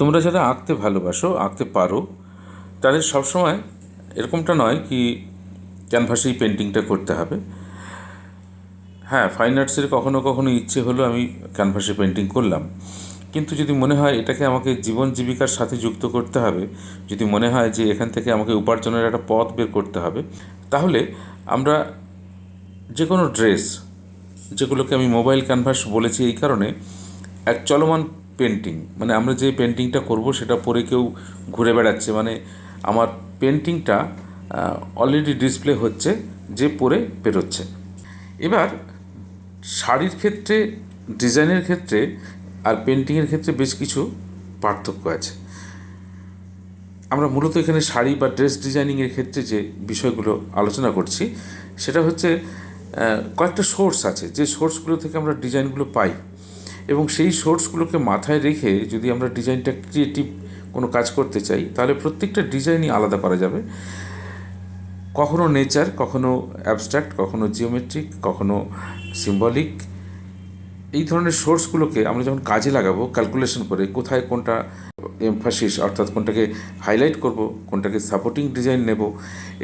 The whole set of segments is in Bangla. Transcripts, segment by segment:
তোমরা যারা আঁকতে ভালোবাসো, আঁকতে পারো, তাদের সবসময় এরকমটা নয় কি ক্যানভাসেই পেন্টিংটা করতে হবে। হ্যাঁ, ফাইন আর্টসের কখনো কখনো ইচ্ছে হলো আমি ক্যানভাসে পেন্টিং করলাম, কিন্তু যদি মনে হয় এটাকে আমাকে জীবন জীবিকার সাথে যুক্ত করতে হবে, যদি মনে হয় যে এখান থেকে আমাকে উপার্জনের একটা পথ বের করতে হবে, তাহলে আমরা যে কোনো ড্রেস, যেগুলোকে আমি মোবাইল ক্যানভাস বলেছি এই কারণে, এক চলমান পেন্টিং, মানে আমরা যে পেন্টিংটা করব সেটা পরে কেউ ঘুরে বেড়াচ্ছে, মানে আমার পেন্টিংটা অলরেডি ডিসপ্লে হচ্ছে, যে পরে বেরোচ্ছে। এবার শাড়ির ক্ষেত্রে, ডিজাইনের ক্ষেত্রে আর পেন্টিংয়ের ক্ষেত্রে বেশ কিছু পার্থক্য আছে। আমরা মূলত এখানে শাড়ি বা ড্রেস ডিজাইনিংয়ের ক্ষেত্রে যে বিষয়গুলো আলোচনা করছি সেটা হচ্ছে কয়েকটা সোর্স আছে, যে সোর্সগুলো থেকে আমরা ডিজাইনগুলো পাই, এবং সেই সোর্সগুলোকে মাথায় রেখে যদি আমরা ডিজাইনটা ক্রিয়েটিভ কোনো কাজ করতে চাই, তাহলে প্রত্যেকটা ডিজাইনই আলাদা করা যাবে। কখনো নেচার, কখনো অ্যাবস্ট্রাক্ট, কখনো জিওমেট্রিক, কখনো সিম্বলিক। এই ধরনের সোর্সগুলোকে আমরা যখন কাজে লাগাবো ক্যালকুলেশন করে, কোথায় কোনটা এমফাসিস অর্থাৎ কোনটাকে হাইলাইট করব, কোনটাকে সাপোর্টিং ডিজাইন নেব,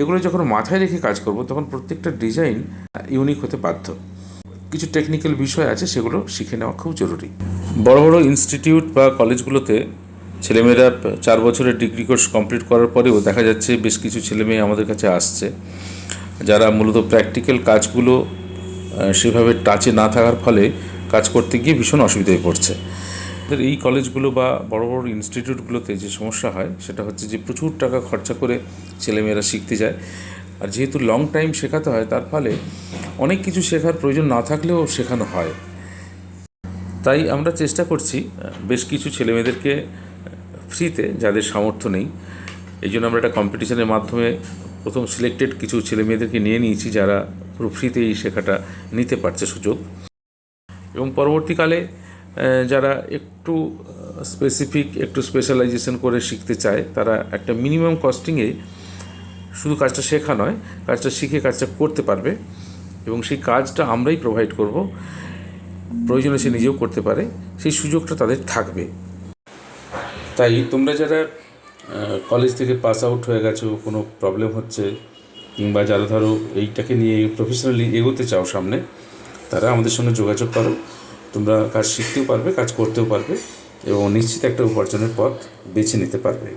এগুলো যখন মাথায় রেখে কাজ করব, তখন প্রত্যেকটা ডিজাইন ইউনিক হতে বাধ্য। কিছু টেকনিক্যাল বিষয় আছে, সেগুলো শিখে নেওয়া খুব জরুরি। বড় বড় ইনস্টিটিউট বা কলেজগুলোতে ছেলেমেয়েরা 4 বছরের ডিগ্রি কোর্স কমপ্লিট করার পরেও দেখা যাচ্ছে বেশ কিছু ছেলেমেয়ে আমাদের কাছে আসছে যারা মূলত প্র্যাকটিক্যাল কাজগুলো সেভাবে টাচে না থাকার ফলে কাজ করতে গিয়ে ভীষণ অসুবিধায় পড়ছে। এই কলেজগুলো বা বড় বড় ইনস্টিটিউটগুলোতে যে সমস্যা হয় সেটা হচ্ছে যে প্রচুর টাকা খরচা করে ছেলেমেয়েরা শিখতে যায়, আর যেহেতু লং টাইম শেখাতে হয়, তার ফলে অনেক কিছু শেখার প্রয়োজন না থাকলেও শেখানো হয়। তাই আমরা চেষ্টা করছি বেশ কিছু ছেলেমেয়েদেরকে ফ্রিতে, যাদের সামর্থ্য নেই, এই জন্য আমরা একটা কম্পিটিশনের মাধ্যমে প্রথম সিলেক্টেড কিছু ছেলেমেয়েদেরকে নিয়ে নিয়েছি যারা পুরো ফ্রিতে এই শেখাটা নিতে পারছে সুযোগ। এবং পরবর্তীকালে যারা একটু স্পেসিফিক, একটু স্পেশালাইজেশন করে শিখতে চায়, তারা একটা মিনিমাম কস্টিংয়ে শুধু কাজটা শেখা নয়, কাজটা শিখে কাজটা করতে পারবে, এবং সেই কাজটা আমরাই প্রোভাইড করব। প্রয়োজনে সে নিজেও করতে পারে, সেই সুযোগটা তাদের থাকবে। তাই তোমরা যারা কলেজ থেকে পাস আউট হয়ে গেছো, কোনো প্রবলেম হচ্ছে, কিংবা যারা ধরো এইটাকে নিয়ে প্রফেশনালি এগোতে চাও সামনে, তারা আমাদের সঙ্গে যোগাযোগ করো। তোমরা কাজ শিখতেও পারবে, কাজ করতেও পারবে, এবং নিশ্চিত একটা উপার্জনের পথ বেছে নিতে পারবে।